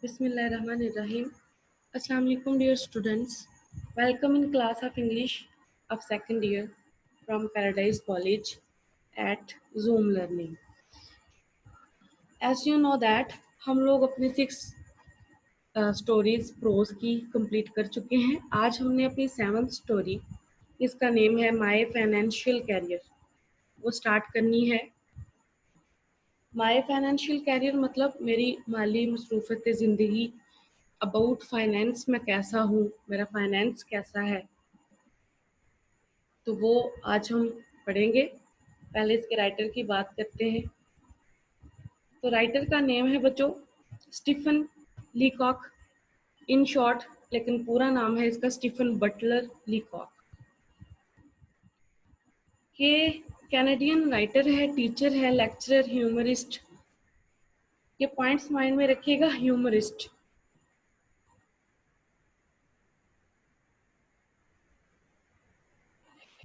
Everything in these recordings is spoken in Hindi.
Bismillahirrahmanirrahim. Assalamu alaikum dear students. Welcome in class of English of second year from Paradise College at Zoom Learning. As you know that हम लोग अपनी 6 स्टोरीज प्रोज की कंप्लीट कर चुके हैं. आज हमने अपनी 7th स्टोरी, इसका नेम है माय फाइनेंशियल कैरियर, वो स्टार्ट करनी है. माय फाइनेंशियल कैरियर मतलब मेरी माली मसरूफ़त ज़िंदगी, अबाउट फाइनेंस मैं कैसा हूँ, मेरा फाइनेंस कैसा है, तो वो आज हम पढ़ेंगे. पहले इसके राइटर की बात करते हैं. तो राइटर का नेम है बच्चों स्टीफन लीकॉक, इन शॉर्ट, लेकिन पूरा नाम है इसका स्टीफन बटलर लीकॉक. ये कैनेडियन राइटर है, टीचर है, लेक्चरर, ह्यूमरिस्ट. ये पॉइंट्स माइंड में रखिएगा, ह्यूमरिस्ट.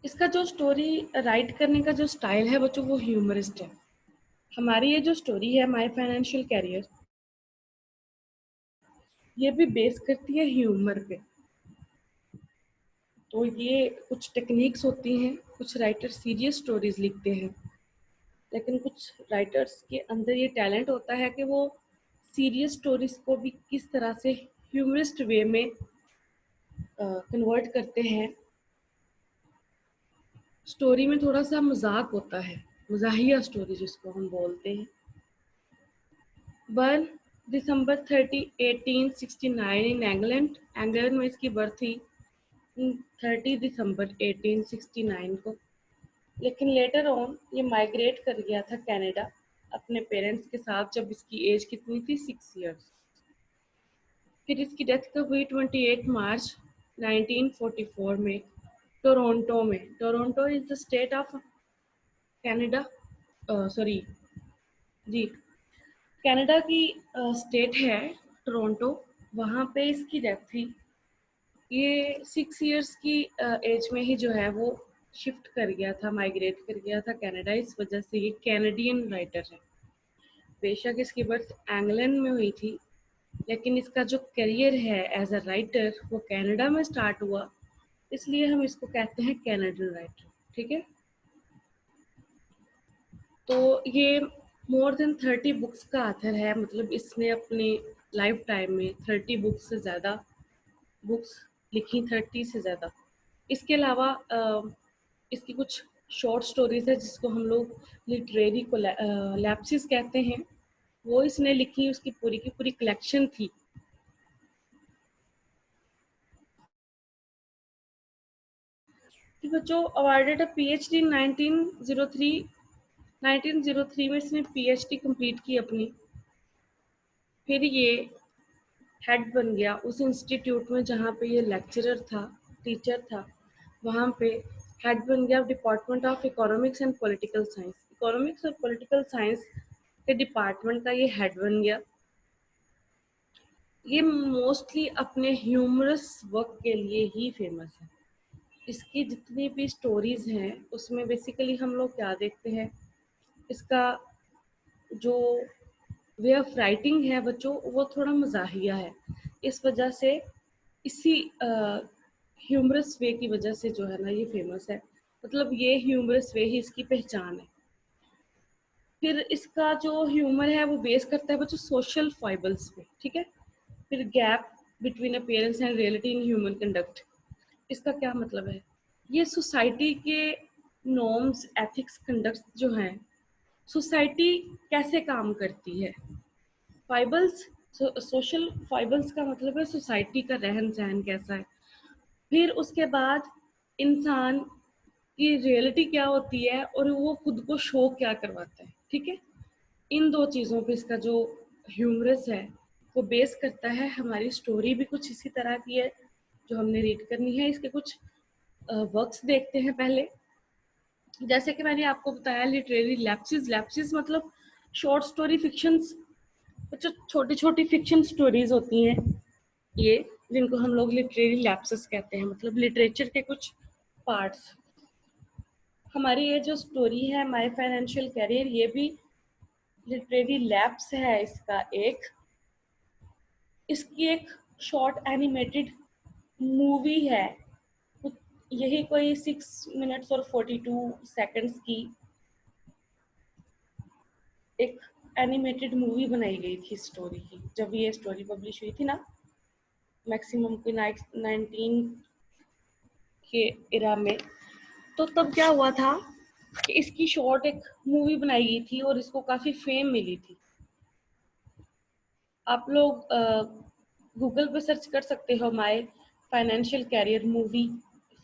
इसका जो स्टोरी राइट करने का जो स्टाइल है बच्चों वो ह्यूमरिस्ट है. हमारी ये जो स्टोरी है माय फाइनेंशियल कैरियर, ये भी बेस करती है ह्यूमर पे. तो ये कुछ टेक्निक्स होती हैं. कुछ राइटर सीरियस स्टोरीज लिखते हैं, लेकिन कुछ राइटर्स के अंदर ये टैलेंट होता है कि वो सीरियस स्टोरीज को भी किस तरह से ह्यूमरिस्ट वे में कन्वर्ट करते हैं. स्टोरी में थोड़ा सा मजाक होता है, मजाहिया स्टोरी जिसको हम बोलते हैं. Burn December 30, 1869 in England. England में इसकी बर्थ थी 30 दिसंबर 1869 को. लेकिन लेटर ऑन ये माइग्रेट कर गया था कनाडा अपने पेरेंट्स के साथ, जब इसकी एज कितनी थी, 6 इयर्स. फिर इसकी डेथ कब हुई, 28 मार्च 1944 में टोरंटो में. Toronto is the state of Canada, sorry जी, कनाडा की स्टेट है टोरंटो, वहाँ पे इसकी डेथ थी. ये 6 इयर्स की एज में ही जो है वो शिफ्ट कर गया था, माइग्रेट कर गया था कनाडा. इस वजह से ये कैनेडियन राइटर है. बेशक इसकी बर्थ इंग्लैंड में हुई थी, लेकिन इसका जो करियर है एज अ राइटर वो कनाडा में स्टार्ट हुआ, इसलिए हम इसको कहते हैं कैनेडियन राइटर. ठीक है. तो ये मोर देन 30 बुक्स का आथर है, मतलब इसने अपनी लाइफ टाइम में 30 बुक्स से ज़्यादा बुक्स लिखी, 30 से ज़्यादा. इसके अलावा इसकी कुछ शॉर्ट स्टोरीज है जिसको हम लोग लिटरेरी को लैप्सिस कहते हैं, वो इसने लिखी, उसकी पूरी की पूरी कलेक्शन थी. बच्चों अवार्डेड अ पीएचडी 1903 में इसने पीएचडी कंप्लीट की अपनी. फिर ये हेड बन गया उस इंस्टीट्यूट में जहाँ पे ये लेक्चरर था, टीचर था, वहाँ पे हेड बन गया department of economics and political science. Economics और पॉलिटिकल साइंस के डिपार्टमेंट का ये हेड बन गया. ये मोस्टली अपने ह्यूमरस वर्क के लिए ही फेमस है. इसकी जितनी भी स्टोरीज हैं उसमें बेसिकली हम लोग क्या देखते हैं, इसका जो वे ऑफ राइटिंग है बच्चों वो थोड़ा मजाहिया है. इस वजह से इसी ह्यूमरस वे की वजह से जो है ना ये फेमस है, मतलब ये ह्यूमरस वे ही इसकी पहचान है. फिर इसका जो ह्यूमर है वो बेस करता है बच्चों सोशल फाइबल्स पे. ठीक है. फिर gap between appearance and reality in human conduct. इसका क्या मतलब है, ये सोसाइटी के नॉर्म्स, एथिक्स, कंडक्ट जो हैं, सोसाइटी कैसे काम करती है. फाइबल्स, सोशल फाइबल्स का मतलब है सोसाइटी का रहन सहन कैसा है. फिर उसके बाद इंसान की रियलिटी क्या होती है और वो खुद को शो क्या करवाता है. ठीक है. इन दो चीज़ों पे इसका जो ह्यूमरस है वो बेस करता है. हमारी स्टोरी भी कुछ इसी तरह की है जो हमने रीड करनी है. इसके कुछ वर्क्स देखते हैं पहले. जैसे कि मैंने आपको बताया लिटरेरी लैप्सिस. लैप्सिस मतलब शॉर्ट स्टोरी फिक्शंस, जो छोटी छोटी फिक्शन स्टोरीज होती हैं ये, जिनको हम लोग लिटरेरी लैप्सिस कहते हैं, मतलब लिटरेचर के कुछ पार्ट्स. हमारी ये जो स्टोरी है माय फाइनेंशियल कैरियर, ये भी लिटरेरी लैप्स है इसका एक. इसकी एक शॉर्ट एनिमेटेड मूवी है, यही कोई 6 मिनट्स और 42 सेकंड्स की एक एनिमेटेड मूवी बनाई गई थी स्टोरी की। जब ये स्टोरी पब्लिश हुई थी ना, मैक्सिमम की 19 के इरा में, तो तब क्या हुआ था कि इसकी शॉर्ट एक मूवी बनाई गई थी और इसको काफ़ी फेम मिली थी। आप लोग गूगल पे सर्च कर सकते हो my financial career movie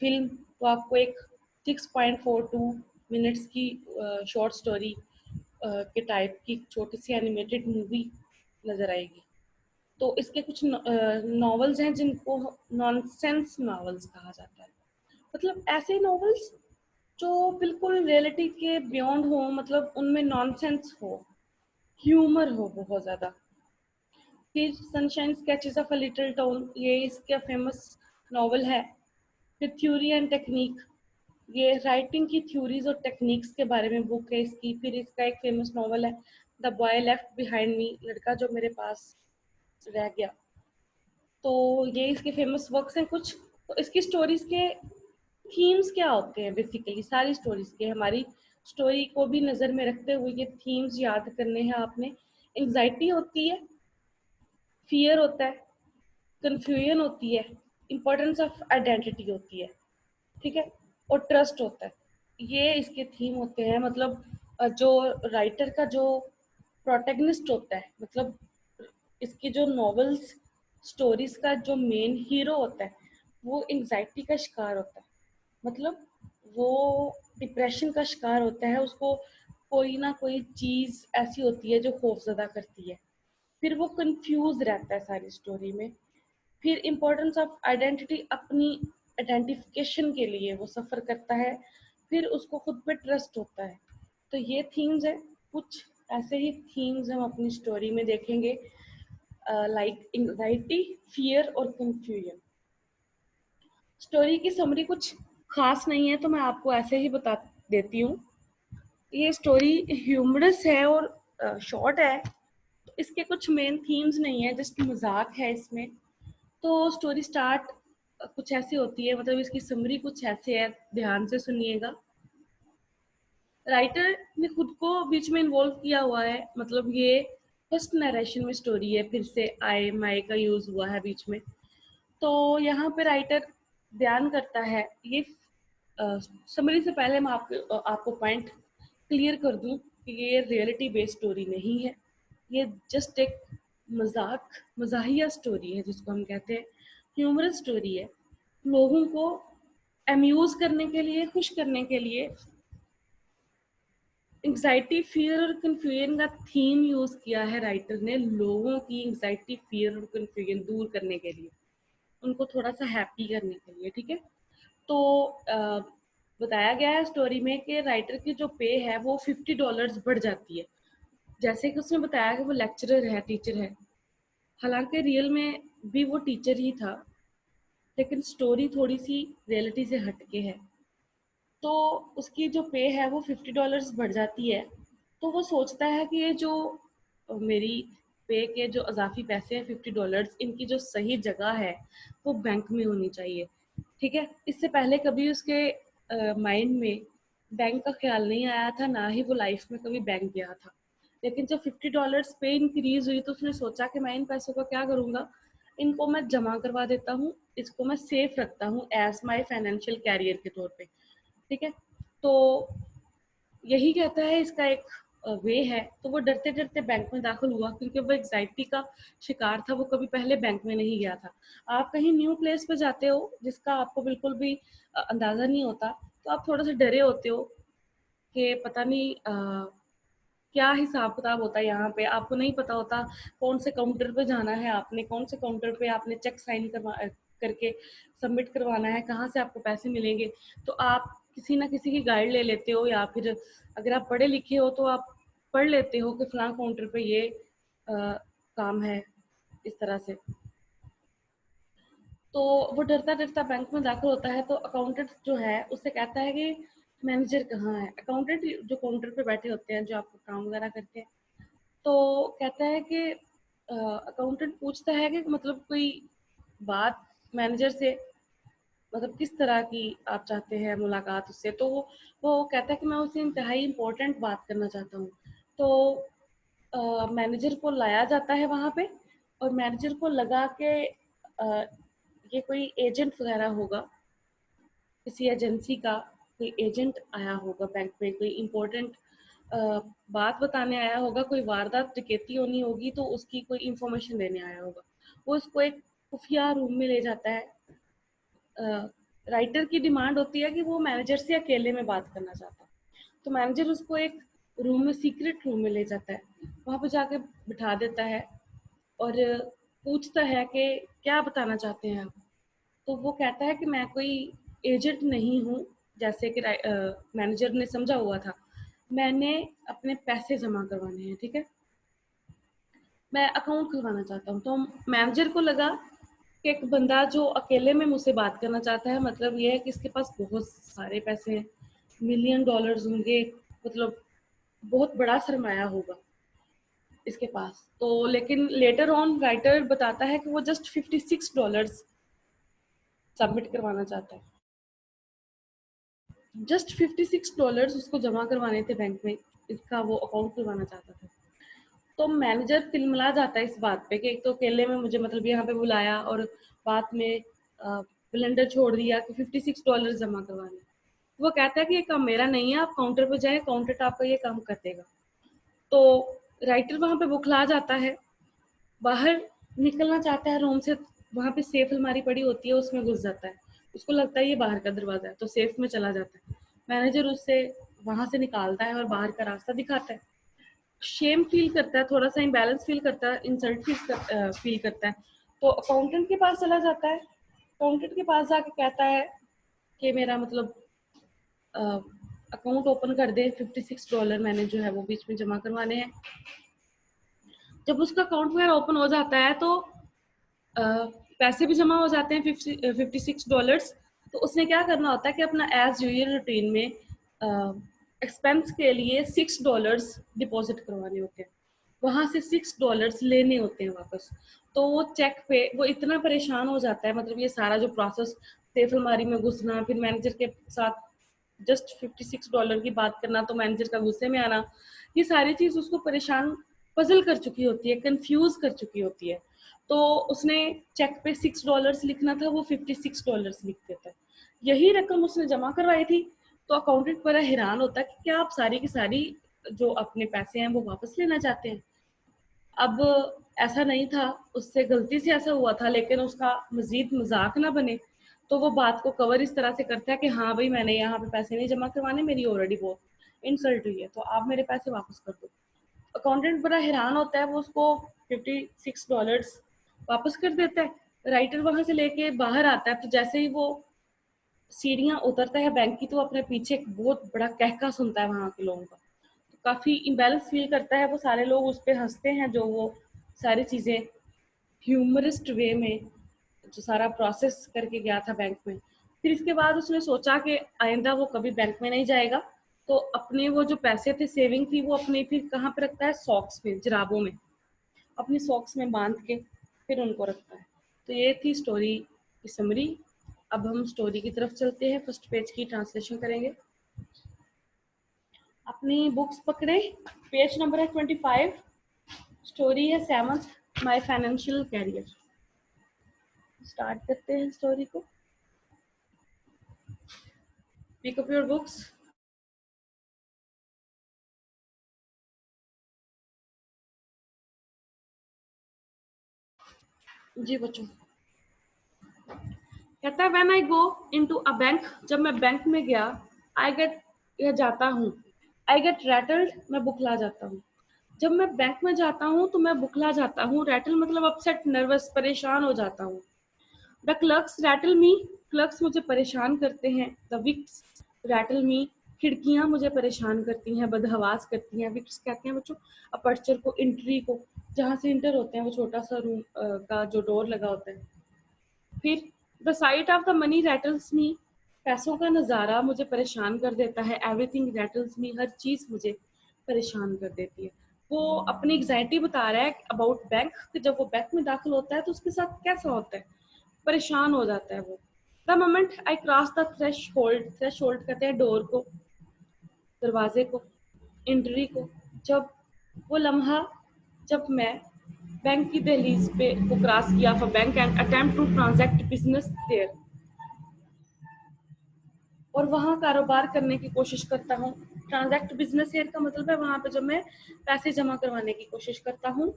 film, तो आपको एक 6.42 मिनट्स की शॉर्ट स्टोरी के टाइप की छोटी सी एनिमेटेड मूवी नज़र आएगी। तो इसके कुछ नॉवेल्स हैं जिनको नॉनसेंस नॉवेल्स कहा जाता है, मतलब ऐसे नॉवेल्स जो बिल्कुल रियलिटी के बियॉन्ड हो, मतलब उनमें नॉनसेंस हो, ह्यूमर हो बहुत ज़्यादा। फिर sunshine sketches of a little town, ये इसका फेमस नॉवल है। फिर थ्योरी एंड टेक्निक, ये राइटिंग की थ्योरीज और टेक्निक्स के बारे में बुक है इसकी। फिर इसका एक फेमस नॉवल है the boy left behind me, लड़का जो मेरे पास रह गया। तो ये इसके फेमस वर्क्स हैं कुछ। तो इसकी स्टोरीज के थीम्स क्या होते हैं, बेसिकली सारी स्टोरीज के, हमारी स्टोरी को भी नज़र में रखते हुए ये थीम्स याद करने हैं आपने। एंग्जाइटी होती है, फियर होता है, कन्फ्यूजन होती है, इम्पोर्टेंस ऑफ आइडेंटिटी होती है, ठीक है, और ट्रस्ट होता है। ये इसके थीम होते हैं। मतलब जो राइटर का जो प्रोटैगनिस्ट होता है, मतलब इसकी जो नॉवेल्स स्टोरीज का जो मेन हीरो होता है, वो एंग्जाइटी का शिकार होता है। मतलब वो डिप्रेशन का शिकार होता है, उसको कोई ना कोई चीज़ ऐसी होती है जो खौफजदा करती है। फिर वो कंफ्यूज रहता है सारी स्टोरी में। फिर इम्पोर्टेंस ऑफ आइडेंटिटी, अपनी आइडेंटिफिकेशन के लिए वो सफ़र करता है। फिर उसको खुद पे ट्रस्ट होता है। तो ये थीम्स है, कुछ ऐसे ही थीम्स हम अपनी स्टोरी में देखेंगे, लाइक एंग्जाइटी, फियर और कंफ्यूजन। स्टोरी की समरी कुछ खास नहीं है, तो मैं आपको ऐसे ही बता देती हूँ। ये स्टोरी ह्यूमरस है और शॉर्ट है। इसके कुछ मेन थीम्स नहीं है, जस्ट मजाक है इसमें। तो स्टोरी स्टार्ट कुछ ऐसी होती है, मतलब इसकी समरी कुछ ऐसे है, ध्यान से सुनिएगा। राइटर ने खुद को बीच में इन्वॉल्व किया हुआ है, मतलब ये फर्स्ट नरेशन में स्टोरी है, फिर से आई माई का यूज हुआ है बीच में। तो यहाँ पे राइटर बयान करता है ये समरी से पहले मैं आपको पॉइंट क्लियर कर दूं कि ये रियलिटी बेस्ड स्टोरी नहीं है। ये जस्ट एक मजाहिया स्टोरी है, जिसको हम कहते हैं ह्यूमरस स्टोरी है। लोगों को अम्यूज करने के लिए, खुश करने के लिए एंग्जाइटी, फियर और कन्फ्यूजन का थीम यूज किया है राइटर ने, लोगों की एंग्जाइटी, फियर और कन्फ्यूजन दूर करने के लिए, उनको थोड़ा सा हैप्पी करने के लिए, ठीक है। तो बताया गया है स्टोरी में कि राइटर की जो पे है वो $50 बढ़ जाती है। जैसे कि उसने बताया कि वो लेक्चरर है, टीचर है, हालांकि रियल में भी वो टीचर ही था, लेकिन स्टोरी थोड़ी सी रियलिटी से हटके है। तो उसकी जो पे है वो $50 बढ़ जाती है। तो वो सोचता है कि ये जो मेरी पे के जो अजाफी पैसे हैं $50, इनकी जो सही जगह है वो बैंक में होनी चाहिए, ठीक है। इससे पहले कभी उसके माइंड में बैंक का ख्याल नहीं आया था, ना ही वो लाइफ में कभी बैंक गया था। लेकिन जब $50 पे इंक्रीज हुई तो उसने सोचा कि मैं इन पैसों का क्या करूँगा, इनको मैं जमा करवा देता हूँ, इसको मैं सेफ रखता हूँ एज माई फाइनेंशियल कैरियर के तौर पे, ठीक है। तो यही कहता है इसका एक वे है। तो वो डरते डरते बैंक में दाखिल हुआ, क्योंकि वो एग्जाइटी का शिकार था, वो कभी पहले बैंक में नहीं गया था। आप कहीं न्यू प्लेस पे जाते हो जिसका आपको बिल्कुल भी अंदाज़ा नहीं होता, तो आप थोड़ा सा डरे होते हो कि पता नहीं क्या हिसाब किताब होता है यहाँ पे। आपको नहीं पता होता कौन से काउंटर पे जाना है, आपने कौन से काउंटर पे आपने चेक साइन करके सबमिट करवाना है, कहाँ से आपको पैसे मिलेंगे। तो आप किसी ना किसी की गाइड ले लेते हो, या फिर अगर आप पढ़े लिखे हो तो आप पढ़ लेते हो कि फलां काउंटर पे ये काम है, इस तरह से। तो वो डरता डरता बैंक में दाखिल होता है। तो अकाउंटेंट जो है उससे कहता है कि मैनेजर कहाँ है। अकाउंटेंट जो काउंटर पे बैठे होते हैं, जो आपको काम वगैरह करते हैं, तो कहता है कि अकाउंटेंट पूछता है कि मतलब कोई बात मैनेजर से, मतलब किस तरह की आप चाहते हैं मुलाकात उससे, तो वो कहता है कि मैं उससे इंतहाई इम्पोर्टेंट बात करना चाहता हूँ। तो मैनेजर को लाया जाता है वहाँ पे, और मैनेजर को लगा के ये कोई एजेंट वगैरह होगा, किसी एजेंसी का कोई एजेंट आया होगा बैंक में, कोई इम्पोर्टेंट बात बताने आया होगा, कोई वारदात डकैती होनी होगी तो उसकी कोई इंफॉर्मेशन देने आया होगा। वो उसको एक खुफिया रूम में ले जाता है। राइटर की डिमांड होती है कि वो मैनेजर से अकेले में बात करना चाहता है, तो मैनेजर उसको एक रूम में, सीक्रेट रूम में ले जाता है, वहाँ पे जाके बिठा देता है और पूछता है कि क्या बताना चाहते हैं आप। तो वो कहता है कि मैं कोई एजेंट नहीं हूँ, जैसे कि मैनेजर ने समझा हुआ था, मैंने अपने पैसे जमा करवाने हैं, ठीक है, मैं अकाउंट खुलवाना चाहता हूँ। तो मैनेजर को लगा कि एक बंदा जो अकेले में मुझसे बात करना चाहता है, मतलब ये है कि इसके पास बहुत सारे पैसे हैं, मिलियन डॉलर्स होंगे, मतलब बहुत बड़ा सरमाया होगा इसके पास। तो लेकिन लेटर ऑन राइटर बताता है कि वो जस्ट $56 सबमिट करवाना चाहता है। जस्ट $56 उसको जमा करवाने थे बैंक में, इसका वो अकाउंट खुलवाना चाहता था। तो मैनेजर तिलमिला जाता है इस बात पे कि एक तो अकेले में मुझे मतलब यहाँ पे बुलाया और बाद में ब्लेंडर छोड़ दिया कि $56 जमा करवाने। वो कहता है कि ये काम मेरा नहीं है, आप काउंटर पे जाए, अकाउंटेंट आपका ये काम कर देगा। तो राइटर वहाँ पे बुखला जाता है, बाहर निकलना चाहता है रूम से, वहाँ पे सेफ अलमारी पड़ी होती है, उसमें घुस जाता है, उसको लगता है ये बाहर का दरवाजा है, तो सेफ में चला जाता है। मैनेजर उससे वहाँ से निकालता है और बाहर का रास्ता दिखाता है। शेम फील करता है, थोड़ा सा इम्बैलेंस फील करता है, इंसल्ट फील करता है, तो अकाउंटेंट के पास चला जाता है। अकाउंटेंट के पास जाके कहता है कि मेरा मतलब अकाउंट ओपन कर दे, $56 मैंने जो है वो बीच में जमा करवाने हैं। जब उसका अकाउंट वगैरह ओपन हो जाता है तो पैसे भी जमा हो जाते हैं, $56। तो उसने क्या करना होता है कि अपना एज यूजुअल रूटीन में एक्सपेंस के लिए $6 डिपॉजिट करवाने होते हैं, वहाँ से $6 लेने होते हैं वापस। तो वो चेक पे वो इतना परेशान हो जाता है, मतलब ये सारा जो प्रोसेस, सेफ अलमारी में घुसना, फिर मैनेजर के साथ जस्ट $56 की बात करना, तो मैनेजर का गुस्से में आना, ये सारी चीज़ उसको परेशान, पजल कर चुकी होती है, कंफ्यूज कर चुकी होती है। तो उसने चेक पे $6 लिखना था, वो $56 लिख देता है। यही रकम उसने जमा करवाई थी। तो अकाउंटेंट बड़ा हैरान होता है कि क्या आप सारी की सारी जो अपने पैसे हैं वो वापस लेना चाहते हैं। अब ऐसा नहीं था, उससे गलती से ऐसा हुआ था, लेकिन उसका मजीद मजाक ना बने, तो वो बात को कवर इस तरह से करता है कि हाँ भाई, मैंने यहाँ पे पैसे नहीं जमा करवाने, मेरी ऑलरेडी बहुत इंसल्ट हुई है, तो आप मेरे पैसे वापस कर दो। अकाउंटेंट बड़ा हैरान होता है, वो उसको $56 वापस कर देता है। राइटर वहां से लेके बाहर आता है, तो जैसे ही वो सीढ़ियां उतरता है बैंक की, तो अपने पीछे एक बहुत बड़ा कहका सुनता है वहां के लोगों का। तो काफी इम्बेलेंस फील करता है, वो सारे लोग उस पर हंसते हैं, जो वो सारी चीजें ह्यूमरिस्ट वे में जो सारा प्रोसेस करके गया था बैंक में। फिर इसके बाद उसने सोचा कि आइंदा वो कभी बैंक में नहीं जाएगा, तो अपने वो जो पैसे थे, सेविंग थी, वो अपने फिर कहाँ पे रखता है, सॉक्स में, जराबों में, अपनी सॉक्स में बांध के फिर उनको रखता है। तो ये थी स्टोरी की समरी। अब हम स्टोरी की तरफ चलते हैं, फर्स्ट पेज की ट्रांसलेशन करेंगे। अपनी बुक्स पकड़े, पेज नंबर है 25, स्टोरी है 7th, my financial career. Start करते हैं स्टोरी को। Pick up your books. जी बच्चों, कहता है when I go into a bank, जब मैं बैंक में गया, आई गेट, या जाता हूँ, आई गेट रैटल्ड, मैं बुखला जाता हूँ। जब मैं बैंक में जाता हूँ तो मैं बुखला जाता हूँ, रैटल मतलब अपसेट, नर्वस, परेशान हो जाता हूँ। The clerks rattle me, clerks मुझे परेशान करते हैं। द विक्स रैटल मी, खिड़कियां मुझे परेशान करती हैं, बदहवास करती हैं। विक्स कहते हैं बच्चों अपर्चर को, एंट्री को, जहाँ से इंटर होते हैं, वो छोटा सा रूम का जो डोर लगा होता है। फिर the sight of the money rattles me, पैसों का नज़ारा मुझे परेशान कर देता है। एवरीथिंग रैटल्स मी, हर चीज़ मुझे परेशान कर देती है। वो अपनी एग्जाइटी बता रहा है अबाउट बैंक, कि जब वो बैंक में दाखिल होता है तो उसके साथ कैसा होता है, परेशान हो जाता है वो। The moment I cross the threshold, threshold कहते हैं डोर को, दरवाजे को, एंट्री को, जब वो लम्हा, जब मैं बैंक की दहलीज पे को क्रॉस किया for bank and attempt to transact business there, और वहाँ कारोबार करने की कोशिश करता हूँ। ट्रांजैक्ट बिजनेस हेयर का मतलब है वहाँ पे जब मैं पैसे जमा करवाने की कोशिश करता हूँ।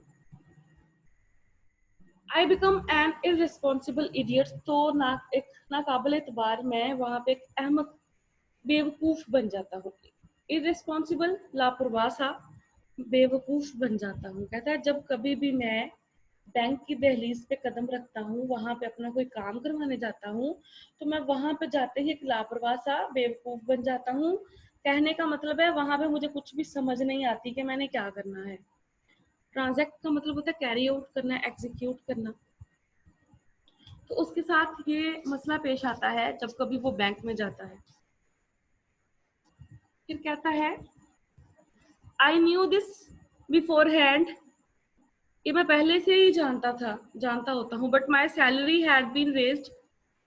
I become an irresponsible idiot, तो एक नाकाबिल एतबार मैं वहाँ पे एक अहमक, बेवकूफ बन जाता हूँ। इररिस्पॉन्सिबल लापरवाह सा, बेवकूफ बन जाता हूँ। कहता है जब कभी भी मैं बैंक की दहलीज पे कदम रखता हूँ, वहां पे अपना कोई काम करवाने जाता हूँ, तो मैं वहां पे जाते ही एक लापरवाह सा बेवकूफ बन जाता हूँ। कहने का मतलब है वहां पे मुझे कुछ भी समझ नहीं आती कि मैंने क्या करना है। ट्रांजैक्ट का मतलब होता है कैरी आउट करना, एग्जीक्यूट करना। तो उसके साथ ये मसला पेश आता है जब कभी वो बैंक में जाता है। फिर कहता है I knew this beforehand, ये मैं पहले से ही जानता होता हूँ। But my salary had been raised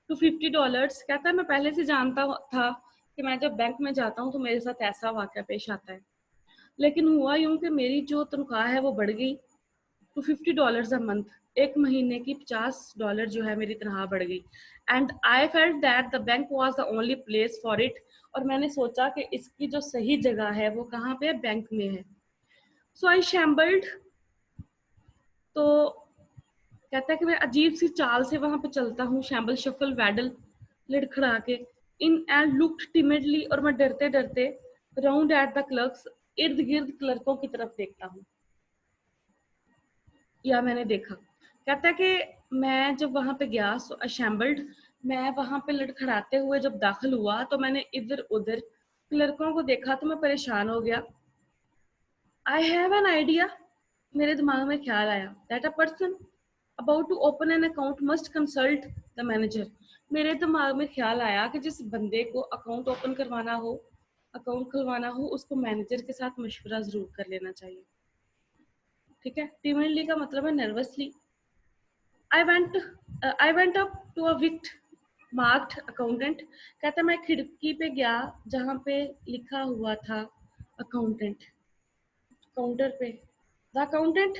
to $50। कहता है मैं पहले से जानता था कि मैं जब बैंक में जाता हूँ तो मेरे साथ ऐसा वाक़या पेश आता है, लेकिन हुआ यूं कि मेरी जो तनख्वाह है वो बढ़ गई टू $50 अ मंथ, एक महीने की $50 जो है मेरी तनख्वाह बढ़ गई। And I felt that the bank was the only place for it, और मैंने सोचा कि इसकी जो सही जगह है वो कहाँ पे है, बैंक में है। सो आई शैम्बल्ड, तो कहता है कि मैं अजीब सी चाल से वहां पे चलता हूँ, शैम्बल शफल वैडल, लड़खड़ा के, इन एंड लुक्ड टिमिडली, और मैं डरते डरते राउंड एट द क्लर्क्स, इर्द गिर्द क्लर्कों की तरफ देखता हूँ, या मैंने देखा। कहता है कि मैं जब वहां पे गया, सो अशैम्बल्ड, मैं वहां पे लड़खड़ाते हुए जब दाखिल हुआ तो मैंने इधर उधर क्लर्कों को देखा तो मैं परेशान हो गया। आई हैव एन आइडिया, मेरे दिमाग में ख्याल आया, that a person about to open an account must consult the manager. मेरे दिमाग में ख्याल आया कि जिस बंदे को अकाउंट ओपन करवाना हो, अकाउंट खुलवाना हो, उसको मैनेजर के साथ मशवरा जरूर कर लेना चाहिए। ठीक है। टिमिडली का मतलब है nervously. I went up to a wicket marked accountant. कहता मैं खिड़की पे गया जहाँ पे लिखा हुआ था अकाउंटेंट, काउंटर पे। The accountant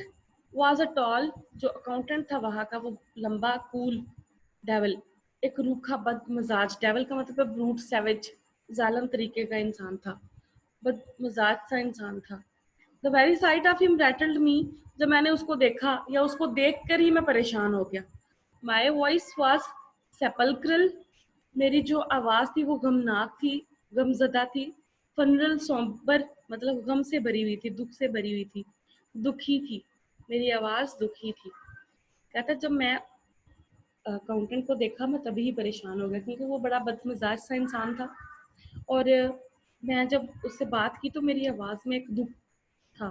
was a tall, जो अकाउंटेंट था वहाँ का वो लंबा, कूल डेविल, एक रूखा बद मजाज, डेविल का मतलब है ब्रूट, सैवेज, जालम तरीके का इंसान था, बद मजाज सा इंसान था। The very sight of him rattled me, जब मैंने उसको देखा या उसको देख कर ही मैं परेशान हो गया। माई वॉइस वॉज सेपल्क्रल, मेरी जो आवाज़ थी वो गमनाक थी, गमजदा थी। फनरल सौंबर, मतलब गम से भरी हुई थी, दुख से भरी हुई थी, दुखी थी, मेरी आवाज़ दुखी थी। कहता जब मैं अकाउंटेंट को देखा मैं तभी ही परेशान हो गया, क्योंकि वो बड़ा बदमिजाज सा इंसान था, और मैं जब उससे बात की तो मेरी आवाज़ में एक दुख था।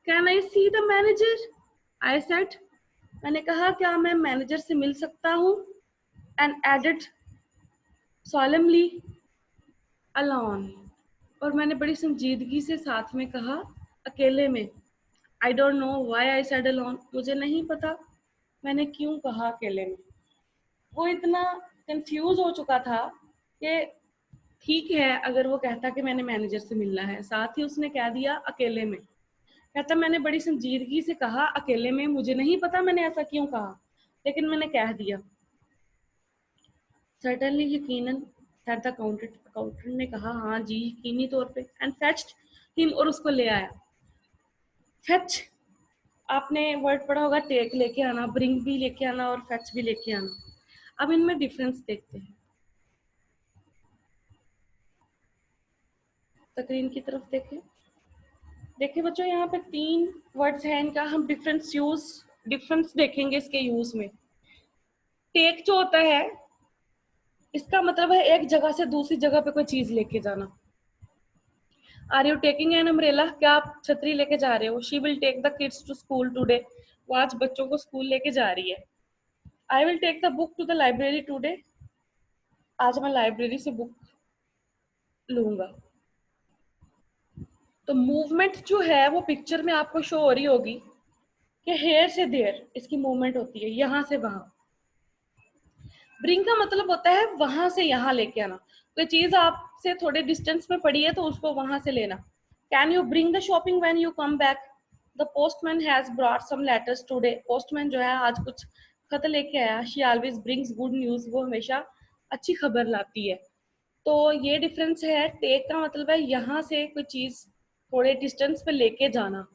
Can I see the manager, I said, मैंने कहा क्या मैं मैनेजर से मिल सकता हूँ। एंड एडेड सॉलेमली, अलोन, और मैंने बड़ी संजीदगी से साथ में कहा, अकेले में। I don't know why I said alone, मुझे नहीं पता मैंने क्यों कहा अकेले में। वो इतना कंफ्यूज हो चुका था कि ठीक है अगर वो कहता कि मैंने मैनेजर से मिलना है, साथ ही उसने कह दिया अकेले में। कहता मैंने बड़ी संजीदगी से कहा अकेले में, मुझे नहीं पता मैंने ऐसा क्यों कहा, लेकिन मैंने कह दिया। सर्टेनली, यकीनन, said the accountant, अकाउंटेंट ने कहा हाँ जी यकीनी तौर पे। एंड फेच्ड हिम, और उसको ले आया। फेच, आपने वर्ड पढ़ा होगा टेक लेके आना, ब्रिंग भी लेके आना और फेच भी लेके आना। अब इनमें डिफरेंस देखते हैं। स्क्रीन की तरफ देखें। देखिए बच्चों यहाँ पे 3 वर्ड्स हैं, इनका हम डिफरेंस देखेंगे इसके यूज में। टेक जो होता है इसका मतलब है एक जगह से दूसरी जगह पे कोई चीज लेके जाना। Are you taking an umbrella, क्या आप छतरी लेके जा रहे हो। She will take the kids to school today, वो आज बच्चों को स्कूल लेके जा रही है। I will take the book to the library today, आज मैं लाइब्रेरी से बुक लूंगा। तो मूवमेंट जो है वो पिक्चर में आपको शो हो रही होगी कि हेयर से देयर इसकी मूवमेंट होती है, यहाँ से वहां। ब्रिंग का मतलब होता है वहां से यहाँ लेके आना। कोई चीज आपसे थोड़े डिस्टेंस में पड़ी है तो उसको वहां से लेना। Can you bring the shopping when you come back? The postman has brought some letters today. Postman जो है आज कुछ खत लेके आया। She always brings good news. वो हमेशा अच्छी खबर लाती है। तो ये डिफरेंस है। टेक का मतलब है यहाँ से कोई चीज थोड़े डिस्टेंस पे लेके जाना,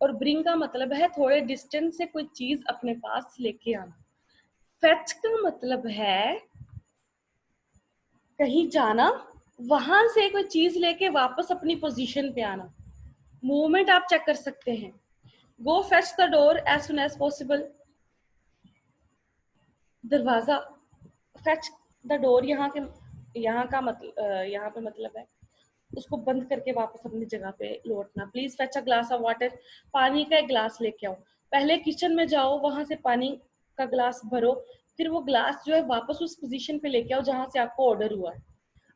और ब्रिंग का मतलब है थोड़े डिस्टेंस से कोई चीज अपने पास लेके आना। फेच का मतलब है कहीं जाना, वहां से कोई चीज लेके वापस अपनी पोजीशन पे आना। मूवमेंट आप चेक कर सकते हैं। Go fetch the door as soon as possible. दरवाजा, फेच द डोर यहाँ का मतलब यहाँ पे मतलब है उसको बंद करके वापस अपनी जगह पे लौटना। Please fetch a glass of water. पानी का एक ग्लास लेके आओ। पहले किचन में जाओ, वहां से पानी का ग्लास भरो, फिर वो ग्लास जो है वापस उस पोजीशन पे लेके आओ जहां से आपको ऑर्डर हुआ है।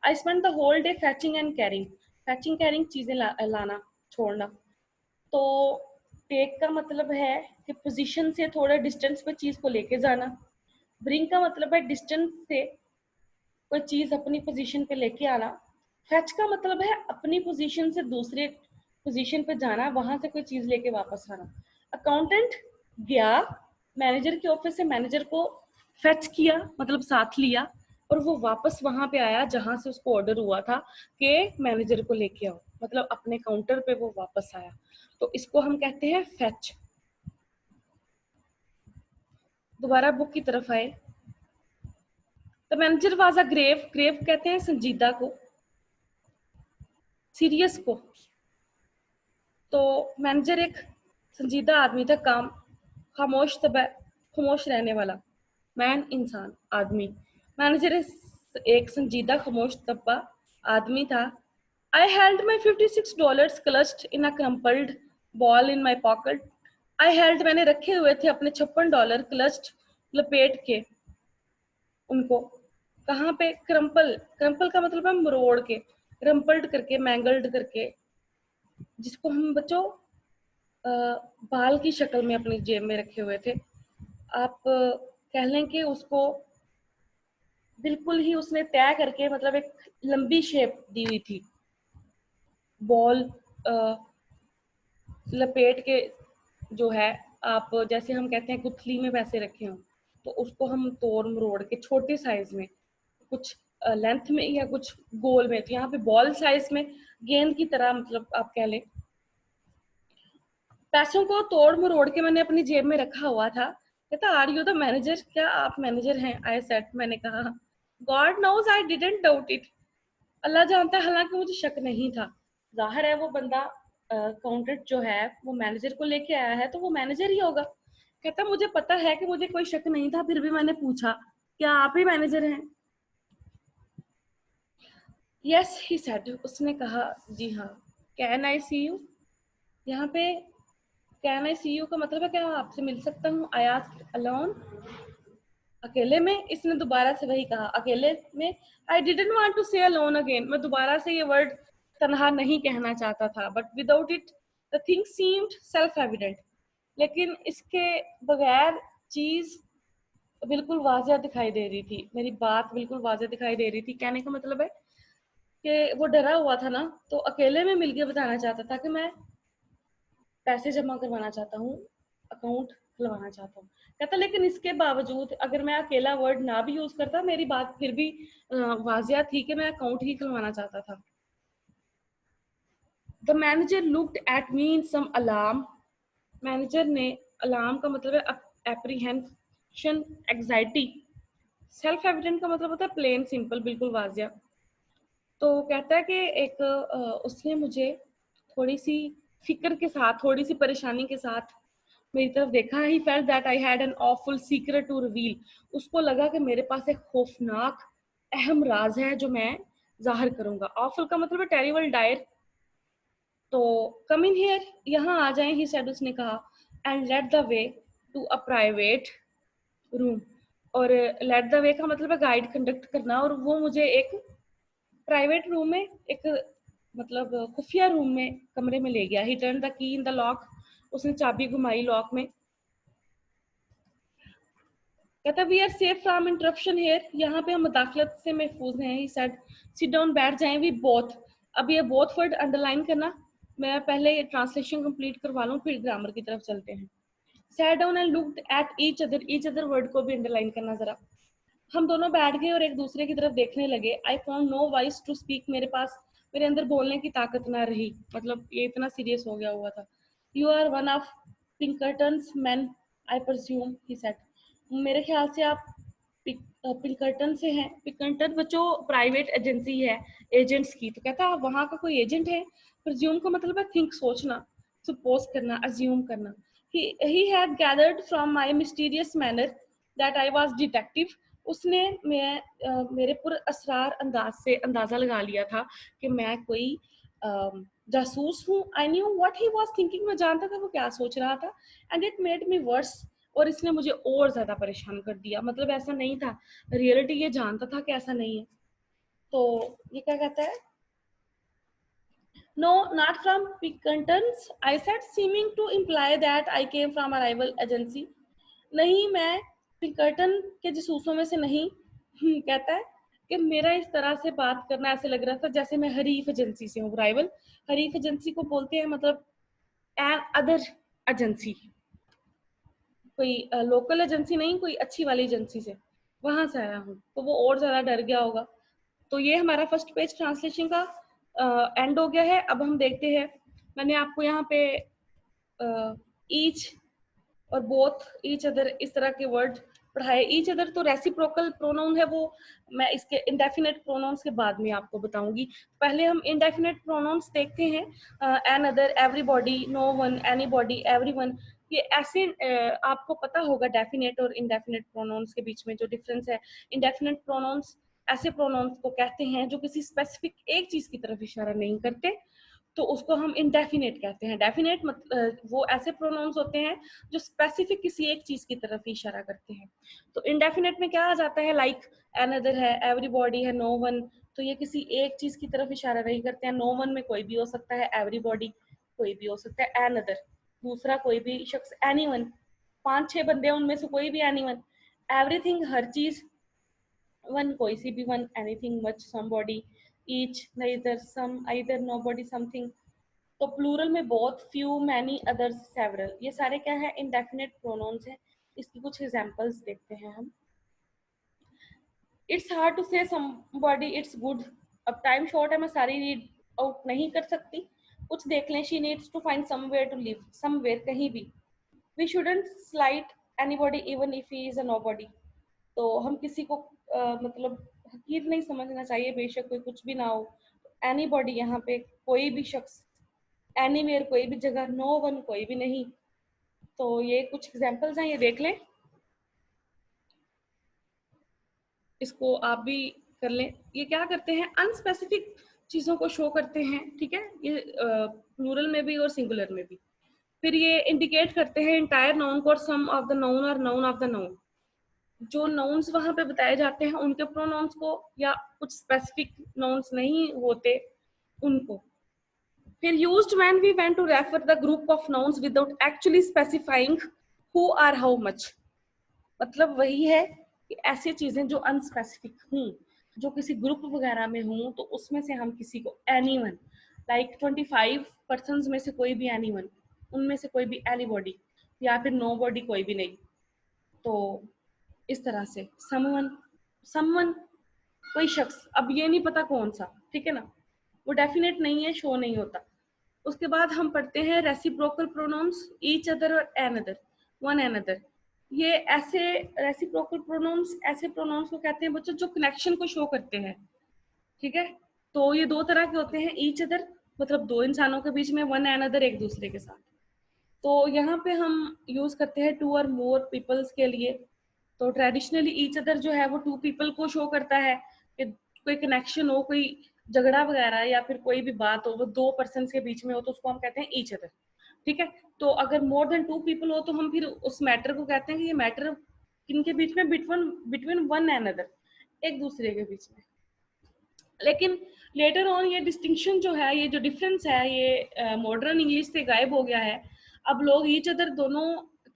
I spend the whole day fetching and carrying. Fetching carrying चीजें लाना छोड़ना। तो टेक का मतलब है कि पोजीशन से थोड़ा डिस्टेंस पे चीज को लेके जाना। ब्रिंग का मतलब है डिस्टेंस से कोई चीज अपनी पोजीशन पे लेके आना। फैच का मतलब है अपनी पोजीशन से दूसरे पोजीशन पे जाना, वहां से कोई चीज लेके वापस आना। अकाउंटेंट गया मैनेजर के ऑफिस से, मैनेजर को फेच किया मतलब साथ लिया, और वो वापस वहां पे आया जहां से उसको ऑर्डर हुआ था कि मैनेजर को लेके आओ, मतलब अपने काउंटर पे वो वापस आया। तो इसको हम कहते हैं फेच। दोबारा बुक की तरफ आए। The manager was a grave. Grave कहते हैं संजीदा को, सीरियस को। तो मैनेजर एक संजीदा आदमी था, काम खामोश खामोश रहने वाला। मैन इंसान, आदमी। मैनेजर एक संजीदा खामोश तब्बा आदमी था। I held my $56 clutched in a crumpled ball in my pocket. I held मैंने रखे हुए थे अपने $56 क्लच्ड लपेट के उनको। कहाँ पे? क्रम्पल। क्रम्पल का मतलब है मरोड़ के, क्रम्पल्ड करके, मैंगल्ड करके, जिसको हम बच्चों बाल की शक्ल में अपनी जेब में रखे हुए थे। आप कह लें कि उसको बिल्कुल ही उसने तय करके, मतलब एक लंबी शेप दी हुई थी। बॉल लपेट के जो है, आप जैसे हम कहते हैं गुथली में वैसे रखे हों, तो उसको हम तोड़ मरोड़ के छोटे साइज में, कुछ लेंथ में या कुछ गोल में, तो यहाँ पे बॉल साइज में, गेंद की तरह, मतलब आप कह लें। पैसों को तोड़ मरोड़ के मैंने अपनी जेब में रखा हुआ था। कहता आर यू द मैनेजर? क्या आप मैनेजर हैं? आई सेड, मैंने कहा। God knows I didn't doubt it. Allah जानता है, हालांकि मुझे शक नहीं था। जाहिर है वो बंदा अकाउंटेंट जो है वो मैनेजर को लेके आया है, तो वो मैनेजर ही होगा। कहता मुझे पता है कि मुझे कोई शक नहीं था, फिर भी मैंने पूछा क्या आप ही मैनेजर हैं? यस ही सेड, उसने कहा जी हाँ। Can I see you? यहाँ पे कैन आई सी यू का मतलब है क्या आपसे मिल सकता हूँ? आई आस्क्ड अलोन, अकेले में? इसने दोबारा से वही कहा, अकेले में। आई डिडंट वांट टू से अलोन अगेन, मैं दोबारा से ये वर्ड तन्हा नहीं कहना चाहता था, but without it the thing seemed self evident. लेकिन इसके बगैर चीज बिल्कुल वाजिया दिखाई दे रही थी, मेरी बात बिल्कुल वाजिया दिखाई दे रही थी। कहने का मतलब है कि वो डरा हुआ था ना, तो अकेले में मिलके बताना चाहता था कि मैं पैसे जमा करवाना चाहता हूँ, अकाउंट खुलवाना चाहता हूँ। कहता लेकिन इसके बावजूद अगर मैं अकेला वर्ड ना भी यूज करता, मेरी बात फिर भी वाजिया थी कि मैं अकाउंट ही खुलवाना चाहता था। The manager looked at me in some alarm. Manager ने, अलार्म का मतलब है एप्रीहेंशन, एग्जाइटी। सेल्फ एविडेंट का मतलब होता है प्लेन सिंपल, बिल्कुल वाजिया। तो कहता है कि एक उसने मुझे थोड़ी सी फिक्र के साथ, थोड़ी सी परेशानी के साथ मेरी तरफ देखा। He felt that I had an awful secret to reveal. उसको लगा कि मेरे पास एक खौफनाक अहम राज है जो मैं जाहिर करूंगा। ऑफुल का मतलब है टेरिबल, डायर। तो कम इन हियर, यहाँ आ जाए, ही सेड, उसने कहा, and led the way to a private room. और लेट द वे का मतलब है गाइड, कंडक्ट करना, और वो मुझे एक प्राइवेट रूम में एक मतलब खुफिया रूम में, कमरे में ले गया। ही turn the key in the lock, उसने चाबी घुमाई लॉक में। कहता we are safe from interruption here, यहाँ पे हम मुदाखलत से महफूज हैं। ही सेड सिट डाउन, बैठ जाएं। वी बोथ, अब ये बोथ वर्ड अंडरलाइन करना, मैं पहले ये ट्रांसलेशन कंप्लीट करवा लूँ फिर ग्रामर की तरफ चलते हैं। Sat down and looked at each other word को भी अंडरलाइन करना जरा। हम दोनों बैठ गए और एक दूसरे की तरफ देखने लगे। I found no voice to speak, मेरे पास, मेरे अंदर बोलने की ताकत ना रही। मतलब ये इतना सीरियस हो गया हुआ था। You are one of Pinkerton's man, I presume, he said, मेरे ख्याल से आप पिंकर्टन से हैं। पिंकर्टन बच्चों प्राइवेट एजेंसी है एजेंट्स की। तो कहता आप वहाँ का कोई एजेंट है। प्रज्यूम का मतलब है थिंक, सोचना, सपोज करना, अज्यूम करना। he had gathered from my mysterious manner that I was detective, उसने मेरे पुर असरार अंदाज से अंदाजा लगा लिया था कि मैं कोई जासूस हूँ। I knew what he was thinking, मैं जानता था वो क्या सोच रहा था। And it made me verse, और इसने मुझे और ज्यादा परेशान कर दिया। मतलब ऐसा नहीं था, रियलिटी ये जानता था कि ऐसा नहीं है। तो ये क्या कहता है, no not from Pinkertons, I said, seeming to imply that I came from a rival agency, नहीं मैं पिंकर्टन के जासूसों में से नहीं। कहता है कि मेरा इस तरह से बात करना ऐसे लग रहा था जैसे मैं हरीफ एजेंसी से हूँ। राइवल, हरीफ एजेंसी को बोलते हैं, मतलब एन अदर एजेंसी, कोई लोकल एजेंसी नहीं, कोई अच्छी वाली एजेंसी से, वहां से आया हूँ। तो वो और ज्यादा डर गया होगा। तो ये हमारा फर्स्ट पेज ट्रांसलेशन का एंड हो गया है। अब हम देखते हैं, मैंने आपको यहाँ पे ईच और बोथ, ईच अदर, इस तरह के वर्ड पढ़ाए। ईच अदर तो रेसिप्रोकल प्रोनाउन है, वो मैं इसके इंडेफिनेट प्रोनाउंस के बाद में आपको बताऊंगी। पहले हम इंडेफिनेट प्रोनाउंस देखते हैं। Another, everybody, no one, anybody, everyone. ये ऐसे आपको पता होगा डेफिनेट और इंडेफिनेट प्रोनाउंस के बीच में जो डिफरेंस है। इंडेफिनेट प्रोनाउंस ऐसे प्रोनाउंस को कहते हैं जो किसी स्पेसिफिक एक चीज की तरफ इशारा नहीं करते, तो उसको हम इंडेफिनेट कहते हैं। डेफिनेट वो ऐसे प्रोनाउंस होते हैं जो स्पेसिफिक किसी एक चीज की तरफ ही इशारा करते हैं। तो इंडेफिनेट में क्या आ जाता है, लाइक अनदर है, एवरीबॉडी है, नो वन, तो ये किसी एक चीज की तरफ इशारा नहीं करते हैं। नो वन में कोई भी हो सकता है, एवरीबॉडी कोई भी हो सकता है, अनदर दूसरा कोई भी शख्स, एनीवन 5-6 बंदे हैं उनमें से कोई भी एनीवन, एवरीथिंग हर चीज, वन कोई सी भी one, anything much, somebody, each, neither, some, either, nobody, something। तो प्लूरल में बहुत, फ्यू, मैनी, अदर्स, सेवरल, ये सारे क्या है, इंडेफिनेट प्रोनाउंस है। इसकी कुछ एग्जांपल्स देखते हैं हम। इट्स हार्ड टू से समबॉडी इट्स गुड, अब टाइम शॉर्ट है, मैं सारी रीड आउट नहीं कर सकती, कुछ देख लें। She needs to find somewhere to live, somewhere कहीं भी। We shouldn't slight anybody even if he is a nobody, तो हम किसी को मतलब हकीर नहीं समझना चाहिए, बेशक कोई कुछ भी ना हो। एनीबॉडी यहाँ पे कोई भी शख्स, एनीवेयर कोई भी जगह, नो वन कोई भी नहीं। तो ये कुछ एग्जांपल्स हैं, ये देख लें, इसको आप भी कर लें। ये क्या करते हैं, अनस्पेसिफिक चीजों को शो करते हैं, ठीक है, ये प्लूरल में भी और सिंगुलर में भी। फिर ये इंडिकेट करते हैं इंटायर नाउन को और सम ऑफ द नाउन और नाउन ऑफ द नाउन, जो नाउन्स वहां पे बताए जाते हैं उनके प्रोनाउंस को, या कुछ स्पेसिफिक नाउन्स नहीं होते उनको। फिर used when we went to refer the group of nouns without actually specifying who or how much, मतलब वही है कि ऐसी चीजें जो अनस्पेसिफिक हूँ, जो किसी ग्रुप वगैरह में हूँ, तो उसमें से हम किसी को एनीवन, लाइक 25 पर्सन्स में से कोई भी एनीवन, उनमें से कोई भी एनीबॉडी, या फिर नो बॉडी कोई भी नहीं। तो इस तरह से समवन, समवन कोई शख्स, अब ये नहीं पता कौन सा, ठीक है ना, वो डेफिनेट नहीं है, शो नहीं होता। उसके बाद हम पढ़ते हैं रेसिप्रोकल प्रोनाउंस, ईच अदर और another, one another. ये ऐसे रेसिप्रोकल प्रोनाउंस ऐसे प्रोनाउंस को कहते हैं बच्चों जो कनेक्शन को शो करते हैं, ठीक है। तो ये दो तरह के होते हैं, ईच अदर मतलब दो इंसानों के बीच में, वन एन अदर एक दूसरे के साथ। तो यहाँ पे हम यूज करते हैं टू और मोर पीपल्स के लिए। तो ट्रेडिशनली ईच अदर जो है वो टू पीपल को शो करता है कि कोई कनेक्शन हो, कोई झगड़ा वगैरह या फिर कोई भी बात हो वो दो पर्सन के बीच में हो, तो उसको हम कहते हैं ईच अदर, ठीक है। तो अगर मोर देन टू पीपल हो तो हम फिर उस मैटर को कहते हैं कि ये मैटर किनके बीच में, between between one and other, एक दूसरे के बीच में। लेकिन लेटर ऑन ये डिस्टिंक्शन जो है, ये जो डिफरेंस है, ये मॉडर्न इंग्लिश से गायब हो गया है। अब लोग ईच अदर दोनों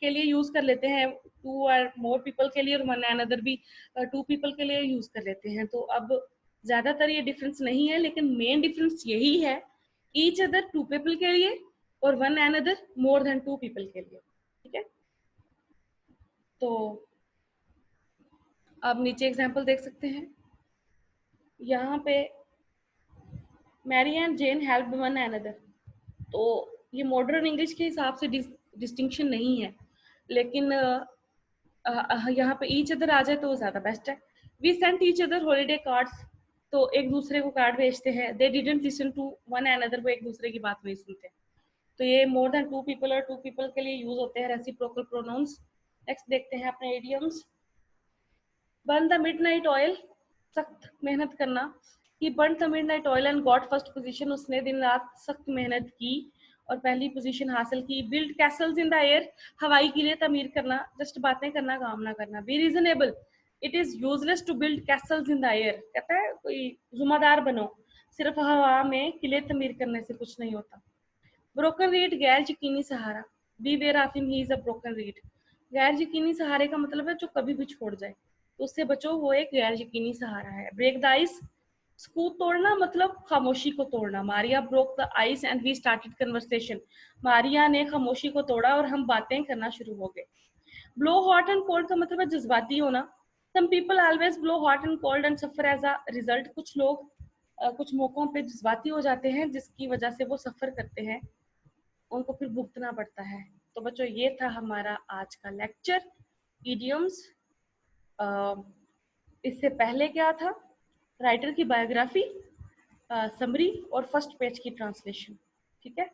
के लिए यूज कर लेते हैं, टू और मोर पीपल के लिए, और वन अनदर भी टू पीपल के लिए यूज कर लेते हैं। तो अब ज्यादातर ये डिफरेंस नहीं है, लेकिन मेन डिफरेंस यही है, ईच अदर टू पीपल के लिए और one another more than two people के लिए। ठीक है, तो आप नीचे एग्जाम्पल देख सकते हैं। यहाँ पे Mary and Jane help one another, तो ये मॉडर्न इंग्लिश के हिसाब से डिस्टिंक्शन नहीं है, लेकिन यहाँ पे ईच अदर आ जाए तो ज़्यादा बेस्ट है। We sent each other holiday cards, तो एक दूसरे को कार्ड भेजते हैं। They didn't listen to one another, वो एक दूसरे की बात नहीं सुनते। तो ये मोर देन टू पीपल और टू पीपल के लिए यूज होते हैं रेसिप्रोकल प्रोनाउंस। नेक्स्ट देखते हैं अपने idioms. Burn the midnight oil, सख्त मेहनत करना। He burn the midnight oil and got first position, उसने दिन रात सख्त मेहनत की और पहली पोजीशन हासिल की। Build castles in the air, हवाई किले तमीर करना। जस्ट बातें करना, काम ना करना। Be reasonable, it is useless to build castles in the air, कहता है कोई जुम्मेदार बनो, सिर्फ हवा में किले तमीर करने से कुछ नहीं होता। ब्रोकन रीड, गैर यकीनी सहारा। Beware of him, he is a broken reed. गैर यकीनी सहारे का मतलब है जो कभी भी छोड़ जाए, तो उससे बचो, वो एक गैर यकीनी सहारा है। ब्रेक द आइस, स्कूप तोड़ना मतलब खामोशी को तोड़ना। Maria broke the ice and we started conversation, Maria ने खामोशी को तोड़ा और हम बातें करना शुरू हो गए। ब्लो हॉट एंड कोल्ड का मतलब है जज्बाती होना। Some people always blow hot and cold and suffer as a result, कुछ लोग कुछ मौकों पे जज्बाती हो जाते हैं, जिसकी वजह से वो सफर करते हैं, उनको फिर भुगतना पड़ता है। तो बच्चों, ये था हमारा आज का लेक्चर, इडियम्स। इससे पहले क्या था, राइटर की बायोग्राफी, समरी और फर्स्ट पेज की ट्रांसलेशन। ठीक है।